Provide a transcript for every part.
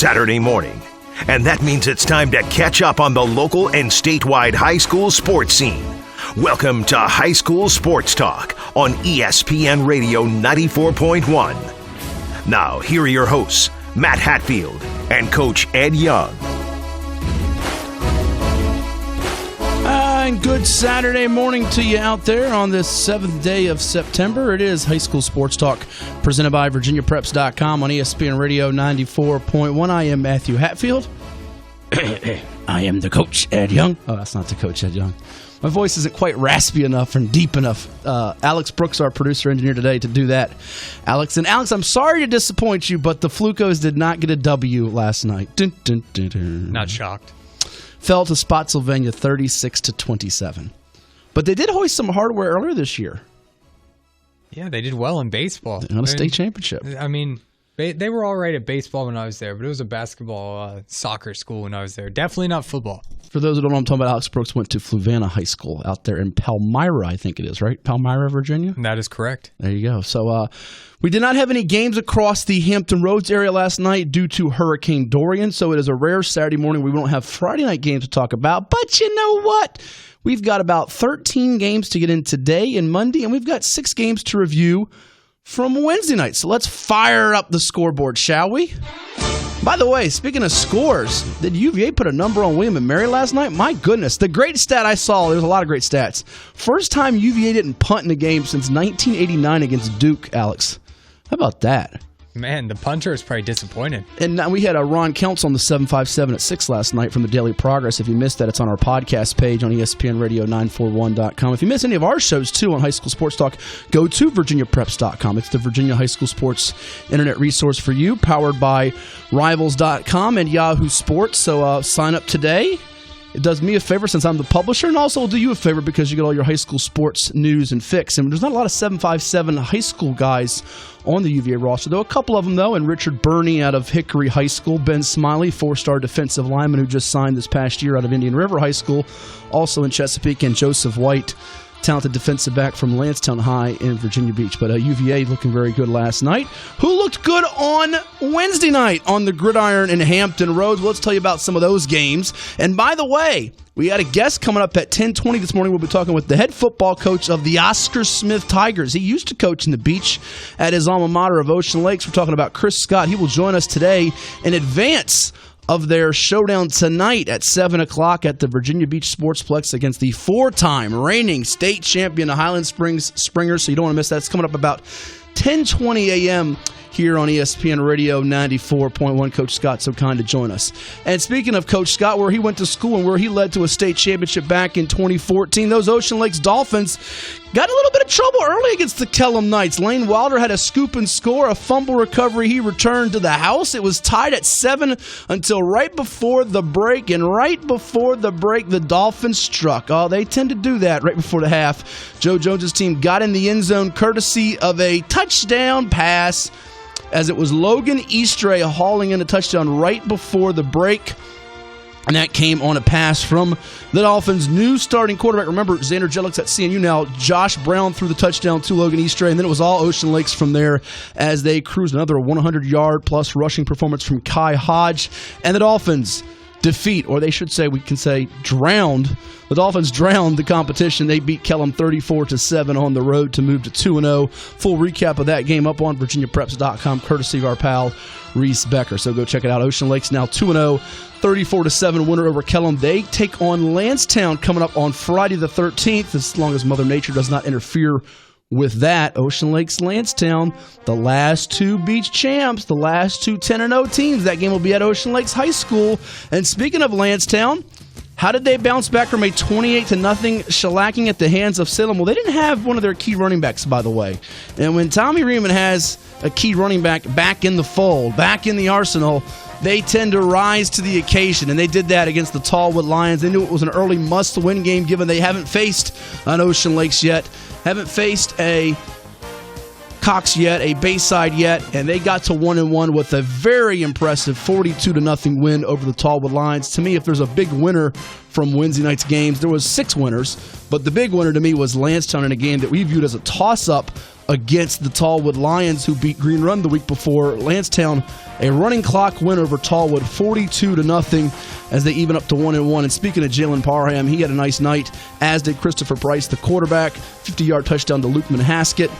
Saturday morning. And that means it's time to catch up on the local and statewide high school sports scene. Welcome to High School Sports Talk on ESPN Radio 94.1. Now, here are your hosts, Matt Hatfield and Coach Ed Young. And good Saturday morning to you out there on this 7th day of September. It is High School Sports Talk presented by VirginiaPreps.com on ESPN Radio 94.1. I am Matthew Hatfield. I am the Coach Ed Young. Oh, that's not the Coach Ed Young. My voice isn't quite raspy enough and deep enough. Alex Brooks, our producer engineer today, to do that. Alex, I'm sorry to disappoint you, but the Flukos did not get a W last night. Dun, dun, dun, dun. Not shocked. Fell to Spotsylvania 36-27. But they did hoist some hardware earlier this year. Yeah, they did well in baseball. They won a state championship. I mean, they were all right at baseball when I was there, but it was a basketball, soccer school when I was there. Definitely not football. For those who don't know what I'm talking about, Alex Brooks went to Fluvanna High School out there in Palmyra, I think it is, right? Palmyra, Virginia? That is correct. There you go. So we did not have any games across the Hampton Roads area last night due to Hurricane Dorian, so it is a rare Saturday morning. We won't have Friday night games to talk about, but you know what? We've got about 13 games to get in today and Monday, and we've got 6 games to review from Wednesday night. So let's fire up the scoreboard, shall we? By the way, speaking of scores, did UVA put a number on William and Mary last night? My goodness. The great stat I saw, there's a lot of great stats. First time UVA didn't punt in a game since 1989 against Duke, Alex. How about that? Man, the punter is probably disappointed. And we had a Ron Counts on the 757 at 6 last night from the Daily Progress. If you missed that, it's on our podcast page on ESPNRadio941.com. If you miss any of our shows, too, on High School Sports Talk, go to VirginiaPreps.com. It's the Virginia High School Sports Internet resource for you, powered by Rivals.com and Yahoo Sports. So sign up today. It does me a favor since I'm the publisher, and also will do you a favor because you get all your high school sports news and fix. And there's not a lot of 757 high school guys on the UVA roster, though a couple of them, though, and Richard Burney out of Hickory High School, Ben Smiley, 4-star defensive lineman who just signed this past year out of Indian River High School, also in Chesapeake, and Joseph White, talented defensive back from Lansdowne High in Virginia Beach. But UVA looking very good last night. Who looked good on Wednesday night on the gridiron in Hampton Roads? Well, let's tell you about some of those games. And by the way, we had a guest coming up at 10:20 this morning. We'll be talking with the head football coach of the Oscar Smith Tigers. He used to coach in the beach at his alma mater of Ocean Lakes. We're talking about Chris Scott. He will join us today in advance of their showdown tonight at 7 o'clock at the Virginia Beach Sportsplex against the 4-time reigning state champion Highland Springs Springers. So you don't want to miss that. It's coming up about 10:20 a.m. here on ESPN Radio 94.1. Coach Scott so kind to join us. And speaking of Coach Scott, where he went to school and where he led to a state championship back in 2014, those Ocean Lakes Dolphins got a little bit of trouble early against the Kellum Knights. Lane Wilder had a scoop and score, a fumble recovery. He returned to the house. It was tied at 7 until right before the break. And right before the break, the Dolphins struck. Oh, they tend to do that right before the half. Joe Jones's team got in the end zone courtesy of a touchdown pass, as it was Logan Eastray hauling in a touchdown right before the break. And that came on a pass from the Dolphins' new starting quarterback. Remember, Xander Jellick's at CNU now. Josh Brown threw the touchdown to Logan Eastray, and then it was all Ocean Lakes from there as they cruised. Another 100-yard-plus rushing performance from Kai Hodge. And the Dolphins defeat, or they should say, we can say, drowned. The Dolphins drowned the competition. They beat Kellum 34-7 on the road to move to 2-0. Full recap of that game up on VirginiaPreps.com, courtesy of our pal Reese Becker. So go check it out. Ocean Lakes now 2-0, 34-7 winner over Kellum. They take on Lansdowne coming up on Friday the 13th, as long as Mother Nature does not interfere with that. Ocean Lakes Lansdowne, the last 2 beach champs, the last 2 10-0 teams. That game will be at Ocean Lakes High School. And speaking of Lansdowne, how did they bounce back from a 28-0 shellacking at the hands of Salem? Well, they didn't have one of their key running backs, by the way. And when Tommy Riemann has a key running back back in the fold, back in the arsenal, they tend to rise to the occasion, and they did that against the Tallwood Lions. They knew it was an early must-win game, given they haven't faced an Ocean Lakes yet, haven't faced a Cox yet, a Bayside yet, and they got to 1-1 with a very impressive 42-0 win over the Tallwood Lions. To me, if there's a big winner from Wednesday night's games, there was 6 winners, but the big winner to me was Lansdowne in a game that we viewed as a toss-up against the Tallwood Lions, who beat Green Run the week before. Lansdowne, a running clock win over Tallwood, 42-0, as they even up to 1-1. And speaking of Jalen Parham, he had a nice night, as did Christopher Price, the quarterback. 50-yard touchdown to Lukeman Haskett.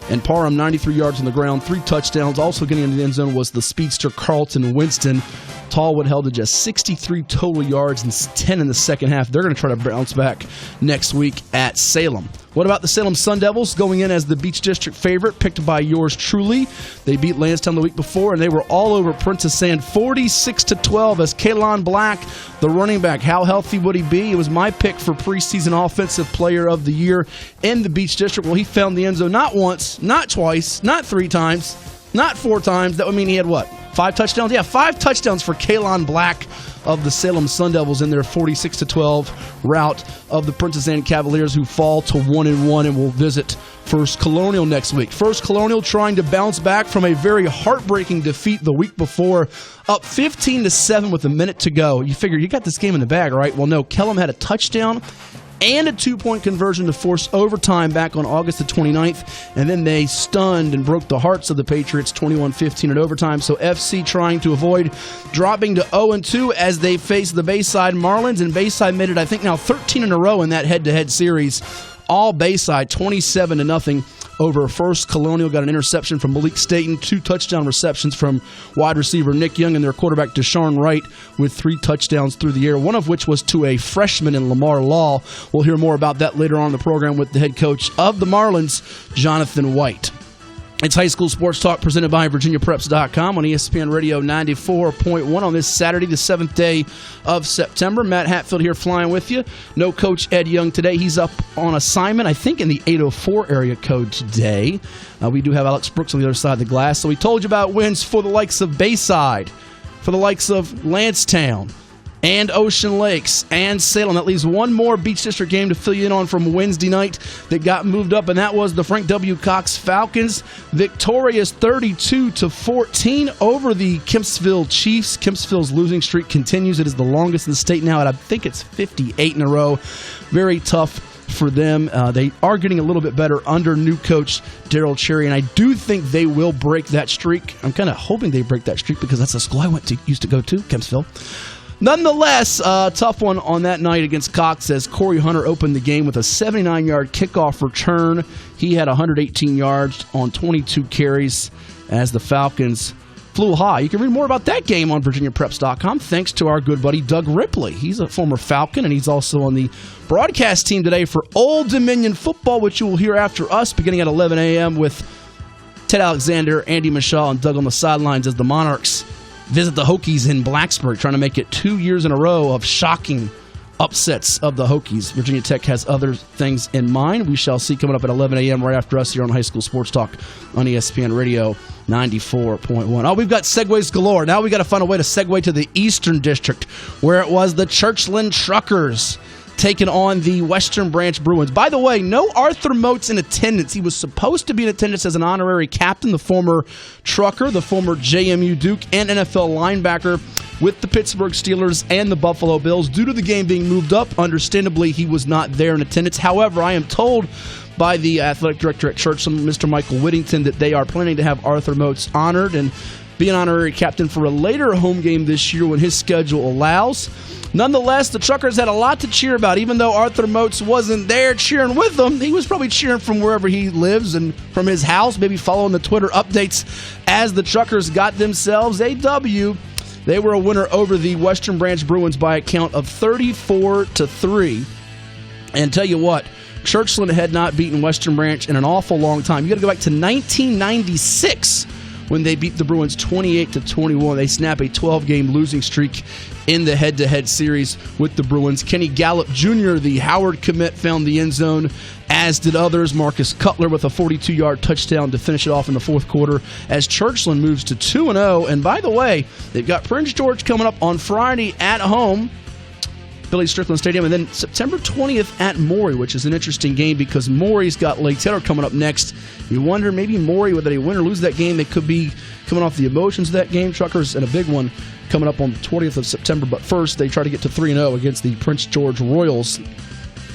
And Parham, 93 yards on the ground, 3 touchdowns. Also getting into the end zone was the speedster Carlton Winston. Tallwood held to just 63 total yards and 10 in the second half. They're going to try to bounce back next week at Salem. What about the Salem Sun Devils going in as the Beach District favorite, picked by yours truly? They beat Lansdowne the week before, and they were all over Princess Anne, 46-12, as Kaylon Black, the running back. How healthy would he be? It was my pick for preseason offensive player of the year in the Beach District. Well, he found the end zone not once, not twice, not 3 times, not 4 times. That would mean he had what? 5 touchdowns? Yeah, 5 touchdowns for Kaylon Black of the Salem Sun Devils in their 46-12 rout of the Princess Anne Cavaliers, who fall to 1-1 and will visit First Colonial next week. First Colonial trying to bounce back from a very heartbreaking defeat the week before, up 15-7 with a minute to go. You figure you got this game in the bag, right? Well, no, Kellum had a touchdown and a 2-point conversion to force overtime back on August the 29th, and then they stunned and broke the hearts of the Patriots 21-15 in overtime. So FC trying to avoid dropping to 0-2 as they face the Bayside Marlins, and Bayside made it, I think, now 13 in a row in that head-to-head series. All Bayside, 27-0 over First Colonial. Got an interception from Malik Staten, 2 touchdown receptions from wide receiver Nick Young, and their quarterback Deshaun Wright with 3 touchdowns through the air, one of which was to a freshman in Lamar Law. We'll hear more about that later on in the program with the head coach of the Marlins, Jonathan White. It's High School Sports Talk presented by VirginiaPreps.com on ESPN Radio 94.1 on this Saturday, the 7th day of September. Matt Hatfield here flying with you. No Coach Ed Young today. He's up on assignment, I think, in the 804 area code today. We do have Alex Brooks on the other side of the glass. So we told you about wins for the likes of Bayside, for the likes of Lansdowne, and Ocean Lakes, and Salem. That leaves one more Beach District game to fill you in on from Wednesday night that got moved up, and that was the Frank W. Cox Falcons, victorious 32-14 over the Kempsville Chiefs. Kempsville's losing streak continues. It is the longest in the state now, and I think it's 58 in a row. Very tough for them. They are getting a little bit better under new coach Daryl Cherry, and I do think they will break that streak. I'm kind of hoping they break that streak because that's a school I used to go to, Kempsville. Nonetheless, tough one on that night against Cox as Corey Hunter opened the game with a 79-yard kickoff return. He had 118 yards on 22 carries as the Falcons flew high. You can read more about that game on VirginiaPreps.com thanks to our good buddy Doug Ripley. He's a former Falcon, and he's also on the broadcast team today for Old Dominion football, which you will hear after us beginning at 11 a.m. with Ted Alexander, Andy Michaud, and Doug on the sidelines as the Monarchs visit the Hokies in Blacksburg, trying to make it 2 years in a row of shocking upsets of the Hokies. Virginia Tech has other things in mind. We shall see coming up at 11 a.m. right after us here on High School Sports Talk on ESPN Radio 94.1. Oh, we've got segues galore. Now we got to find a way to segue to the Eastern District, where it was the Churchland Truckers taking on the Western Branch Bruins. By the way, no Arthur Moats in attendance. He was supposed to be in attendance as an honorary captain, the former Trucker, the former JMU Duke, and NFL linebacker with the Pittsburgh Steelers and the Buffalo Bills. Due to the game being moved up, understandably, he was not there in attendance. However, I am told by the athletic director at Churchland, Mr. Michael Whittington, that they are planning to have Arthur Moats honored and be an honorary captain for a later home game this year when his schedule allows. Nonetheless, the Truckers had a lot to cheer about. Even though Arthur Moats wasn't there cheering with them, he was probably cheering from wherever he lives and from his house, maybe following the Twitter updates as the Truckers got themselves a W. They were a winner over the Western Branch Bruins by a count of 34-3. And tell you what, Churchland had not beaten Western Branch in an awful long time. You got to go back to 1996 when they beat the Bruins 28-21. They snap a 12-game losing streak in the head-to-head series with the Bruins. Kenny Gallup Jr., the Howard commit, found the end zone, as did others. Marcus Cutler with a 42-yard touchdown to finish it off in the fourth quarter as Churchland moves to 2-0. And by the way, they've got Prince George coming up on Friday at home. Billy Strickland Stadium. And then September 20th at Maury, which is an interesting game because Maury's got Lake Taylor coming up next. You wonder maybe Maury, whether they win or lose that game, they could be coming off the emotions of that game. Truckers and a big one coming up on the 20th of September. But first, they try to get to 3-0 against the Prince George Royals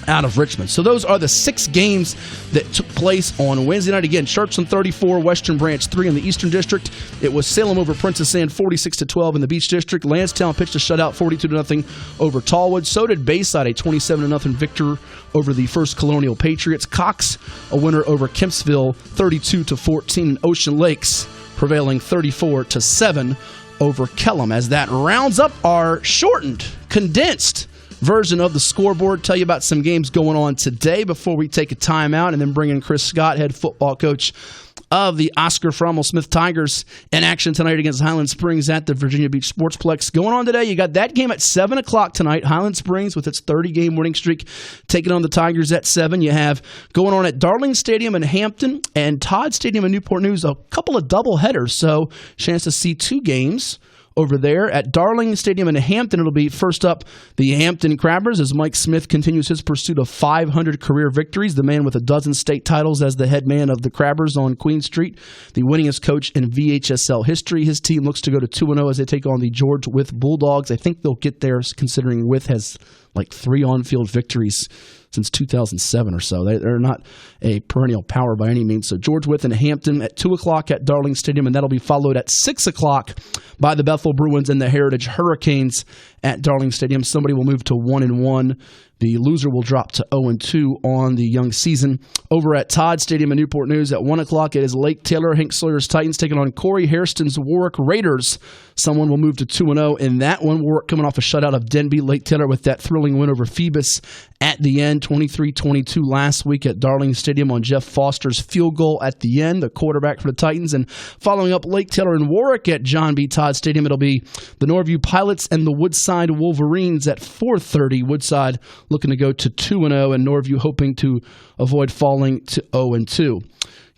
out of Richmond. So those are the 6 games that took place on Wednesday night. Again, Churchland 34, Western Branch 3 in the Eastern District. It was Salem over Princess Anne 46-12 in the Beach District. Lansdowne pitched a shutout 42-0 over Tallwood. So did Bayside, a 27-0 victor over the First Colonial Patriots. Cox, a winner over Kempsville 32-14, and Ocean Lakes prevailing 34-7 over Kellam. As that rounds up our shortened, condensed version of the scoreboard. Tell you about some games going on today before we take a timeout, and then bring in Chris Scott, head football coach of the Oscar Frommel Smith Tigers, in action tonight against Highland Springs at the Virginia Beach Sportsplex. Going on today, you got that game at 7 o'clock tonight. Highland Springs with its 30-game winning streak taking on the Tigers at 7. You have going on at Darling Stadium in Hampton and Todd Stadium in Newport News, a couple of double headers, so chance to see 2 games over there. At Darling Stadium in Hampton, it'll be first up the Hampton Crabbers as Mike Smith continues his pursuit of 500 career victories. The man with a dozen state titles as the head man of the Crabbers on Queen Street, the winningest coach in VHSL history. His team looks to go to 2-0 as they take on the George Wythe Bulldogs. I think they'll get there considering Wythe has like 3 on-field victories since 2007 or so. They're not a perennial power by any means. So George Wythe and Hampton at 2 o'clock at Darling Stadium, and that'll be followed at 6 o'clock by the Bethel Bruins and the Heritage Hurricanes at Darling Stadium. Somebody will move to 1-1. The loser will drop to 0-2 on the young season. Over at Todd Stadium in Newport News at 1 o'clock, it is Lake Taylor, Hank Sawyer's Titans taking on Corey Hairston's Warwick Raiders. Someone will move to 2-0 in that one. Warwick coming off a shutout of Denby. Lake Taylor with that thrilling win over Phoebus at the end, 23-22 last week at Darling Stadium on Jeff Foster's field goal at the end, the quarterback for the Titans. And following up Lake Taylor and Warwick at John B. Todd Stadium, it'll be the Norview Pilots and the Woodside Wolverines at 4:30. Woodside looking to go to 2-0, and Norview hoping to avoid falling to 0-2.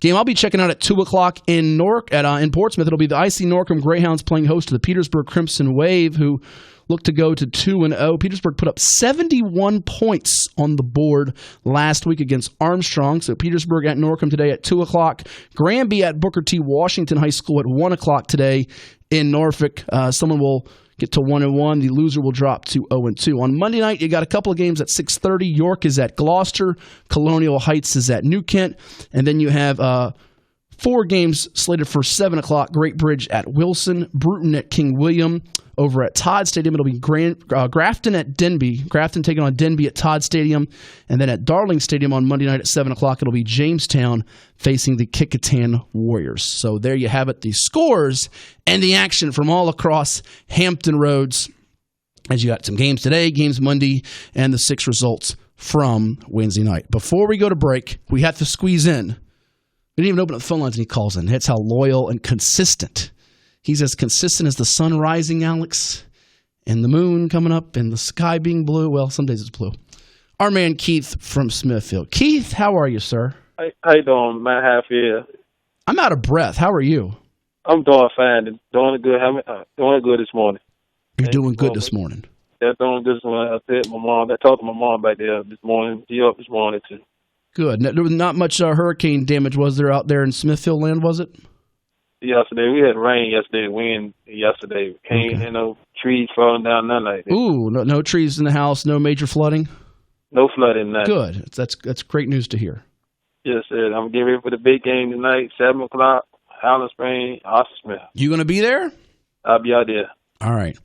Game I'll be checking out at 2 o'clock in in Portsmouth. It'll be the IC Norcom Greyhounds playing host to the Petersburg Crimson Wave, who look to go to 2-0. Petersburg put up 71 points on the board last week against Armstrong. So Petersburg at Norcom today at 2 o'clock. Granby at Booker T. Washington High School at 1 o'clock today in Norfolk. Someone will get to 1-1. The loser will drop to 0-2. On Monday night, you got a couple of games at 6:30. York is at Gloucester. Colonial Heights is at New Kent. And then you have 4 games slated for 7 o'clock. Great Bridge at Wilson. Bruton at King William. Over at Todd Stadium, it'll be Grafton at Denby. Grafton taking on Denby at Todd Stadium. And then at Darling Stadium on Monday night at 7 o'clock, it'll be Jamestown facing the Kicquetan Warriors. So there you have it, the scores and the action from all across Hampton Roads. As you got some games today, games Monday, and the 6 results from Wednesday night. Before we go to break, we have to squeeze in. We didn't even open up the phone lines and he calls in. That's how loyal and consistent. He's as consistent as the sun rising, Alex, and the moon coming up, and the sky being blue. Well, some days it's blue. Our man Keith from Smithfield. Keith, how are you, sir? How you doing, Matt Hatfield? I'm out of breath. How are you? I'm doing fine. Doing good this morning. You're doing good this morning? Yeah, doing good this morning. I talked to my mom back there this morning. She up this morning, too. Good. There was not much hurricane damage, was there, out there in Smithfield land, was it? Yesterday. We had rain yesterday, wind yesterday. No trees falling down, nothing like that. Ooh, no trees in the house, no major flooding? No flooding, nothing. Good. That's great news to hear. Yes, sir. I'm getting ready for the big game tonight, 7 o'clock, Highland Springs, Oscar Smith. You going to be there? I'll be out there. All right.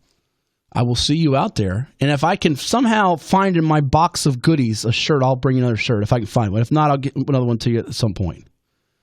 I will see you out there. And if I can somehow find in my box of goodies a shirt, I'll bring you another shirt if I can find one. If not, I'll get another one to you at some point.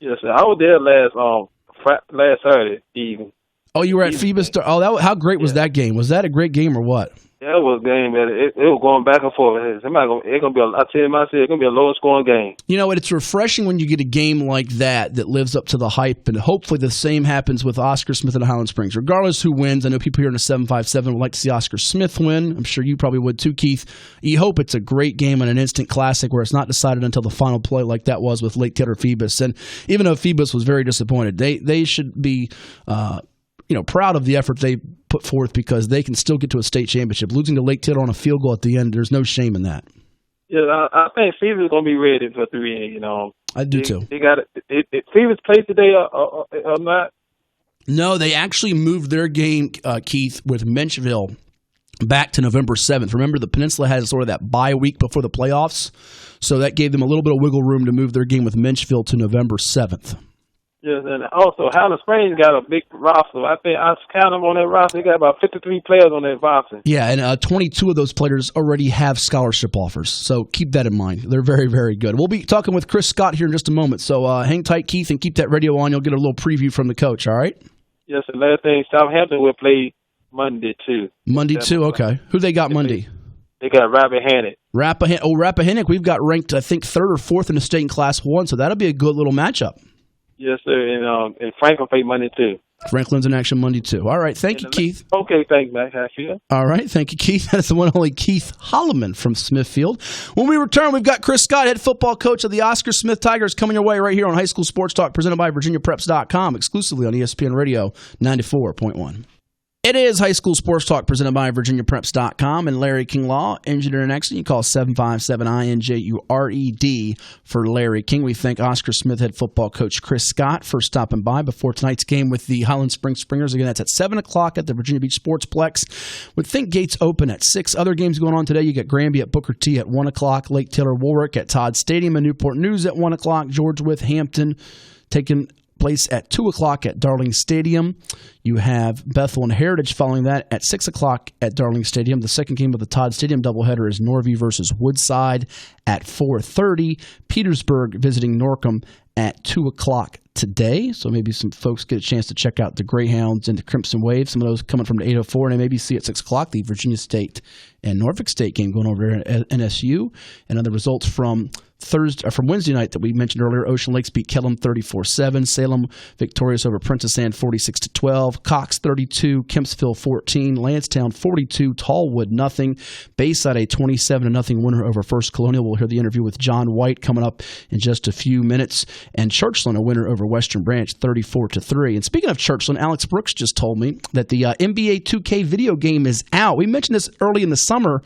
Yes, sir. I was there last Saturday evening. Oh, you were at Phoebus? Oh, how great was that game? Was that a great game or what? Yeah, it was a game, man. It was going back and forth. It's gonna be it's gonna be a lower scoring game. You know, it's refreshing when you get a game like that lives up to the hype, and hopefully the same happens with Oscar Smith and Highland Springs. Regardless who wins, I know people here in the 757 would like to see Oscar Smith win. I'm sure you probably would too, Keith. You hope it's a great game and an instant classic where it's not decided until the final play like that was with Lake Taylor Phoebus. And even though Phoebus was very disappointed, they should be proud of the effort they put forth because they can still get to a state championship. Losing to Lake Taylor on a field goal at the end, there's no shame in that. Yeah, I think Fever's going to be ready for 3. I do too. They got it. Fever's played today or not? No, they actually moved their game, Keith, with Menchville back to November 7th. Remember, the Peninsula has sort of that bye week before the playoffs, so that gave them a little bit of wiggle room to move their game with Menchville to November 7th. Yes, and also Highland Springs got a big roster. I think I counted them on that roster. They got about 53 players on that roster. Yeah, and 22 of those players already have scholarship offers, so keep that in mind. They're very, very good. We'll be talking with Chris Scott here in just a moment, so hang tight, Keith, and keep that radio on. You'll get a little preview from the coach, all right? Yes, and last thing, Southampton will play Monday, too. Monday, too, okay. Who they got Monday? They got Rappahannock. Rappahannock, we've got ranked, I think, 3rd or 4th in the state in Class 1, so that'll be a good little matchup. Yes, sir, and Franklin play Monday, too. Franklin's in action Monday, too. All right, thank you, Keith. Okay, thanks, Matt. Hatfield. All right, thank you, Keith. That's the one and only Keith Holloman from Smithfield. When we return, we've got Chris Scott, head football coach of the Oscar Smith Tigers, coming your way right here on High School Sports Talk, presented by VirginiaPreps.com, exclusively on ESPN Radio 94.1. It is High School Sports Talk presented by VirginiaPreps.com and Larry King Law. Engineer and Accident, you call 757-INJURED for Larry King. We thank Oscar Smith head football coach Chris Scott for stopping by before tonight's game with the Highland Springs Springers. Again, that's at 7 o'clock at the Virginia Beach Sportsplex. With think gates open at 6. Other games going on today. You got Granby at Booker T at 1 o'clock, Lake Taylor Woolrick at Todd Stadium, and Newport News at 1 o'clock, George with Hampton taking place at 2 o'clock at Darling Stadium. You have Bethel and Heritage following that at 6 o'clock at Darling Stadium. The second game of the Todd Stadium doubleheader is Norview versus Woodside at 4:30. Petersburg visiting Norcom at 2 o'clock today. So maybe some folks get a chance to check out the Greyhounds and the Crimson Wave. Some of those coming from the 804, and they maybe see at 6 o'clock the Virginia State and Norfolk State game going over at NSU. And other results from Wednesday night that we mentioned earlier. Ocean Lakes beat Kellam 34-7. Salem victorious over Princess Anne 46-12. Cox 32. Kempsville 14. Lansdowne 42. Tallwood nothing. Bayside a 27-0 winner over First Colonial. We'll hear the interview with John White coming up in just a few minutes. And Churchland a winner over Western Branch 34-3. And speaking of Churchland, Alex Brooks just told me that the NBA 2K video game is out. We mentioned this early in the summer.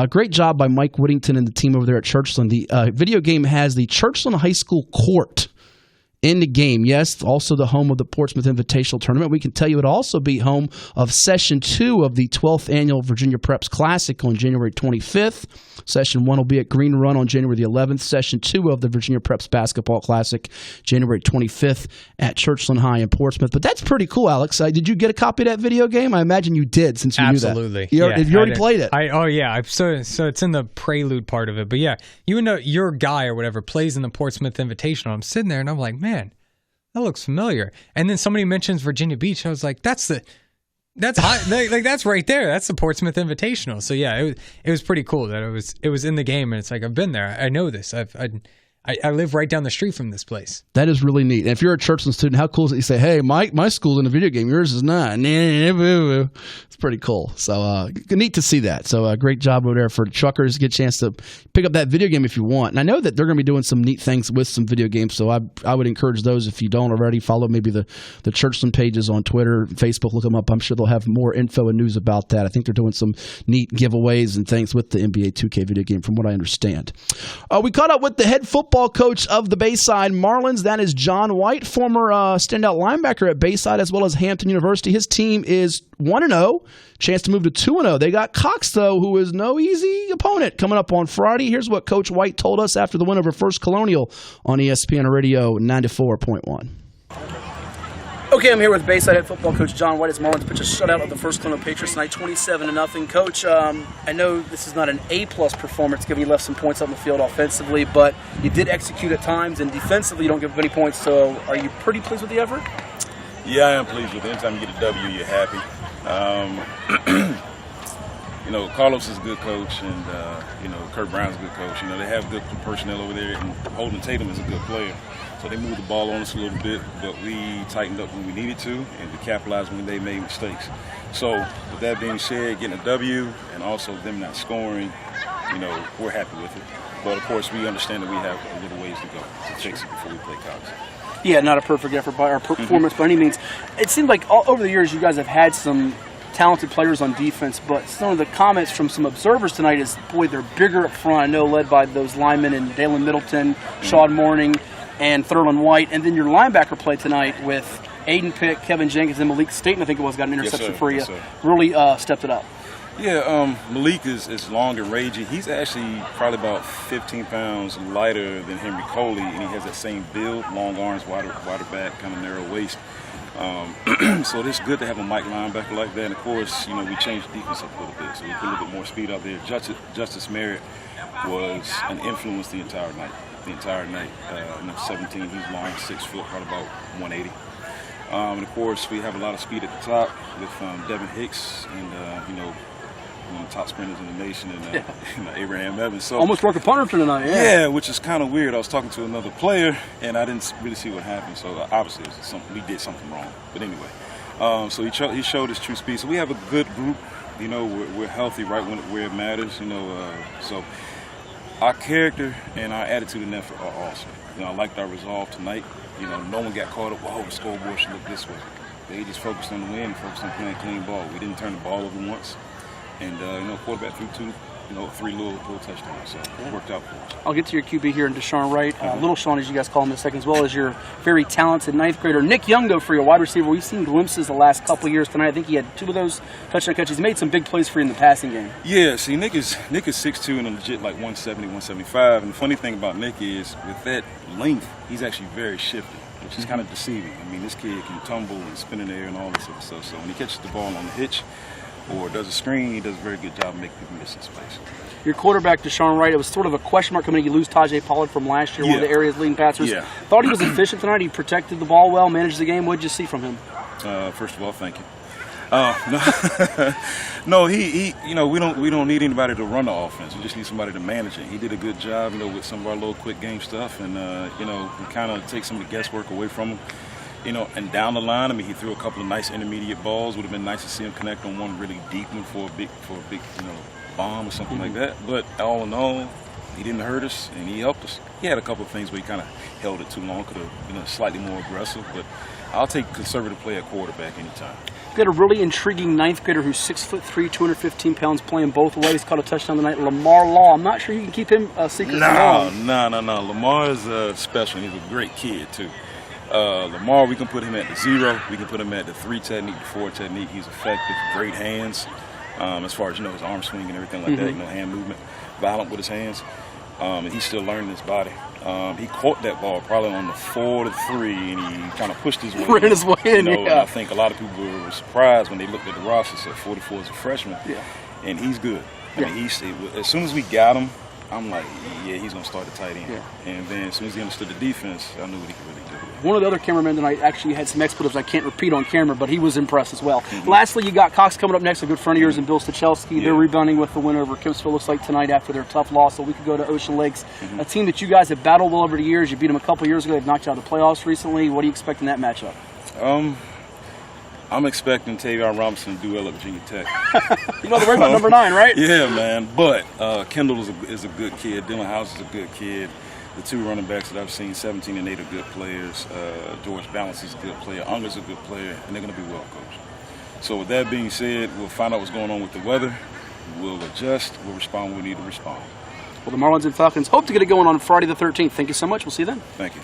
Great job by Mike Whittington and the team over there at Churchland. The video game has the Churchland High School court in the game. Yes, also the home of the Portsmouth Invitational Tournament. We can tell you it'll also be home of Session 2 of the 12th Annual Virginia Preps Classic on January 25th. Session 1 will be at Green Run on January the 11th. Session 2 of the Virginia Preps Basketball Classic, January 25th at Churchland High in Portsmouth. But that's pretty cool, Alex. Did you get a copy of that video game? I imagine you did, since you knew that. Absolutely. You already played it. So it's in the prelude part of it. But yeah, you know, your guy or whatever plays in the Portsmouth Invitational. I'm sitting there and I'm like, man, that looks familiar. And then somebody mentions Virginia Beach. I was like, that's right there. That's the Portsmouth Invitational. So yeah, it was pretty cool that it was in the game, and it's like, I've been there. I know this. I live right down the street from this place. That is really neat. And if you're a Churchland student, how cool is it? You say, hey, my school's in a video game. Yours is not. It's pretty cool. So neat to see that. So great job over there for Truckers. Get a chance to pick up that video game if you want. And I know that they're going to be doing some neat things with some video games. So I would encourage those, if you don't already, follow maybe the Churchland pages on Twitter, Facebook. Look them up. I'm sure they'll have more info and news about that. I think they're doing some neat giveaways and things with the NBA 2K video game, from what I understand. We caught up with the head football coach of the Bayside Marlins. That is John White, former standout linebacker at Bayside as well as Hampton University. His team is 1-0, chance to move to 2-0. They got Cox, though, who is no easy opponent, coming up on Friday. Here's what Coach White told us after the win over First Colonial on ESPN Radio 94.1. Okay, I'm here with Bayside head football coach John White as Marlins pitch a shutout of the First Colonial Patriots tonight, 27-0. Coach, I know this is not an A-plus performance, given you left some points on the field offensively, but you did execute at times, and defensively you don't give up any points. So, are you pretty pleased with the effort? Yeah, I am pleased with it. Anytime you get a W, you're happy. Carlos is a good coach, and Kurt Brown's a good coach. They have good personnel over there, and Holden Tatum is a good player. So they moved the ball on us a little bit, but we tightened up when we needed to, and we capitalized when they made mistakes. So with that being said, getting a W and also them not scoring, we're happy with it. But of course, we understand that we have a little ways to go to fix it before we play Cox. Yeah, not a perfect effort by our performance by any means. It seemed like over the years you guys have had some talented players on defense, but some of the comments from some observers tonight is, boy, they're bigger up front. I know, led by those linemen in Dalen Middleton, Sean Morning, and Thurland White. And then your linebacker play tonight with Aiden Pick, Kevin Jenkins, and Malik Staten, I think it was, got an interception for you. Really stepped it up. Yeah, Malik is long and rangy. He's actually probably about 15 pounds lighter than Henry Coley, and he has that same build, long arms, wider back, kind of narrow waist. So it's good to have a Mike linebacker like that. And of course, we changed the defense up a little bit, so we put a little bit more speed out there. Justice Merritt was an influence the entire night. 17, he's long, 6 foot, probably about 180. And of course, we have a lot of speed at the top with Devin Hicks and one of the top sprinters in the nation, and Abraham Evans. So almost broke a punter tonight. Yeah, which is kind of weird. I was talking to another player, and I didn't really see what happened. So obviously, we did something wrong. But anyway, so he showed his true speed. So we have a good group. We're healthy right where it matters. So our character and our attitude in effort are awesome. I liked our resolve tonight. No one got caught up. Whoa, the scoreboard should look this way. They just focused on the win and focused on playing clean ball. We didn't turn the ball over once. And, quarterback threw 3 little touchdowns, so it worked out for us. I'll get to your QB here in Deshaun Wright. Little Sean, as you guys call him in a second, as well as your very talented 9th grader. Nick Young, though, for your wide receiver. We've seen glimpses the last couple of years tonight. I think he had 2 of those touchdown catches. He made some big plays for you in the passing game. Yeah, see, Nick is 6'2" and a legit like 170, 175. And the funny thing about Nick is, with that length, he's actually very shifty, which is kind of deceiving. I mean, this kid can tumble and spin in the air and all this other stuff. So when he catches the ball on the hitch, or does a screen, he does a very good job of making people miss in space. Your quarterback, Deshaun Wright, it was sort of a question mark coming in. You lose Tajay Pollard from last year, one of the area's leading passers. Yeah. Thought he was efficient tonight. He protected the ball well, managed the game. What did you see from him? First of all, thank you. No, he we don't need anybody to run the offense. We just need somebody to manage it. He did a good job, with some of our little quick game stuff, and we kind of take some of the guesswork away from him. And down the line, he threw a couple of nice intermediate balls. Would have been nice to see him connect on one really deep one for a big, bomb or something like that. But all in all, he didn't hurt us, and he helped us. He had a couple of things where he kind of held it too long, could have, slightly more aggressive. But I'll take conservative play at quarterback anytime. We got a really intriguing 9th grader who's 6'3", 215 pounds, playing both ways. Caught a touchdown tonight. Lamar Law. I'm not sure you can keep him secret. No. Lamar is special. He's a great kid too. Lamar, we can put him at the 0. We can put him at the 3 technique, the 4 technique. He's effective, great hands. As far as his arm swing and everything like that, hand movement, violent with his hands. And he's still learning his body. He caught that ball probably on the 4 to 3, and he kind of pushed his way. Ran his way in. And I think a lot of people were surprised when they looked at the roster. Said 44 is a freshman, and he's good. I mean, as soon as we got him, I'm like, he's going to start the tight end. Yeah. And then as soon as he understood the defense, I knew what he could really do. One of the other cameramen tonight actually had some expletives I can't repeat on camera, but he was impressed as well. Lastly, you got Cox coming up next, a good friend of yours, and Bill Stachelski. They're rebounding with the win over Kempsville, looks like, tonight after their tough loss. So we could go to Ocean Lakes, a team that you guys have battled well over the years. You beat them a couple years ago. They've knocked you out of the playoffs recently. What do you expect in that matchup? I'm expecting Tavion Robinson to do well at Virginia Tech. You know the word about number 9, right? Yeah, man. But Kendall is a good kid. Dylan House is a good kid. The 2 running backs that I've seen, 17 and 8, are good players. George Balance is a good player. Unger's a good player, and they're going to be well coached. So with that being said, we'll find out what's going on with the weather. We'll adjust. We'll respond when we need to respond. Well, the Marlins and Falcons hope to get it going on Friday the 13th. Thank you so much. We'll see you then. Thank you.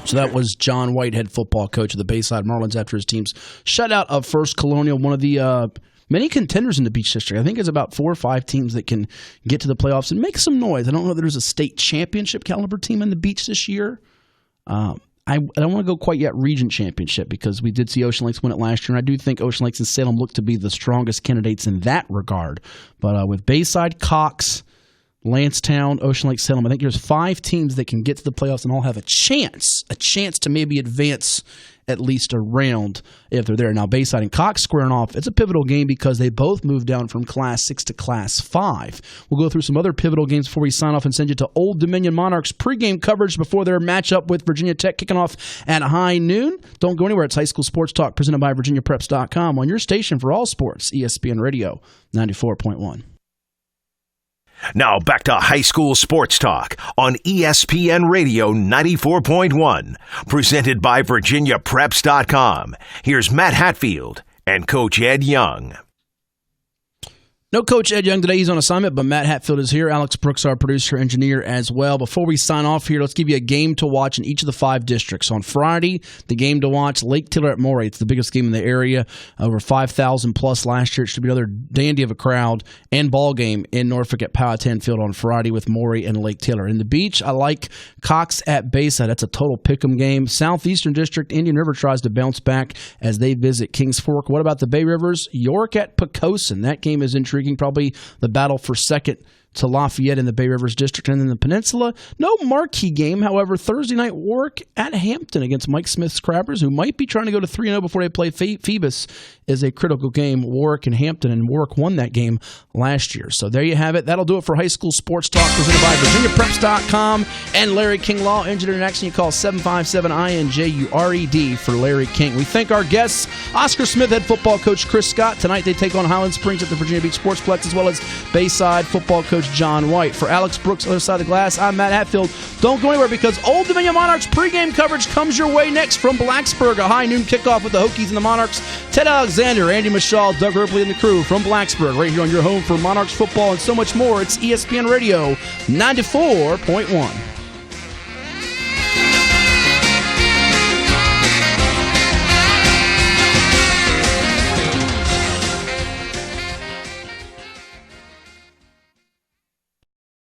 So that was John White, head football coach of the Bayside Marlins, after his team's shutout of First Colonial, one of the many contenders in the Beach District. I think it's about 4 or 5 teams that can get to the playoffs and make some noise. I don't know if there's a state championship caliber team in the Beach this year. I don't want to go quite yet region championship, because we did see Ocean Lakes win it last year, and I do think Ocean Lakes and Salem look to be the strongest candidates in that regard. But with Bayside, Cox, Lancetown, Ocean Lake, Salem, I think there's 5 teams that can get to the playoffs and all have a chance to maybe advance at least a round if they're there. Now, Bayside and Cox squaring off, it's a pivotal game because they both moved down from Class 6 to Class 5. We'll go through some other pivotal games before we sign off and send you to Old Dominion Monarchs pregame coverage before their matchup with Virginia Tech kicking off at high noon. Don't go anywhere. It's High School Sports Talk presented by VirginiaPreps.com on your station for all sports, ESPN Radio 94.1. Now back to high school sports talk on ESPN Radio 94.1, presented by VirginiaPreps.com. Here's Matt Hatfield and Coach Ed Young. No Coach Ed Young today. He's on assignment, but Matt Hatfield is here. Alex Brooks, our producer, engineer as well. Before we sign off here, let's give you a game to watch in each of the 5 districts. On Friday, the game to watch, Lake Tiller at Moray. It's the biggest game in the area, over 5,000 plus last year. It should be another dandy of a crowd and ball game in Norfolk at Powhatan Field on Friday with Moray and Lake Tiller. In the beach, I like Cox at Bayside. That's a total pick'em game. Southeastern District, Indian River tries to bounce back as they visit Kings Fork. What about the Bay Rivers? York at Poquoson. That game is intriguing. Probably the battle for second to Lafayette in the Bay Rivers District. And in the Peninsula, no marquee game. However, Thursday night, Warwick at Hampton against Mike Smith's Crabbers, who might be trying to go to 3-0 before they play Phoebus, is a critical game. Warwick and Hampton, and Warwick won that game last year. So there you have it. That'll do it for high school sports talk, presented by VirginiaPreps.com and Larry King Law. Engineering action, you call 757-INJURED for Larry King. We thank our guests, Oscar Smith head football coach Chris Scott. Tonight they take on Highland Springs at the Virginia Beach Sportsplex, as well as Bayside football coach John White. For Alex Brooks, other side of the glass, I'm Matt Hatfield. Don't go anywhere, because Old Dominion Monarchs pregame coverage comes your way next from Blacksburg. A high noon kickoff with the Hokies and the Monarchs. Ted Alexander, Andy Michaud, Doug Ripley, and the crew from Blacksburg, right here on your home for Monarchs football and so much more. It's ESPN Radio 94.1.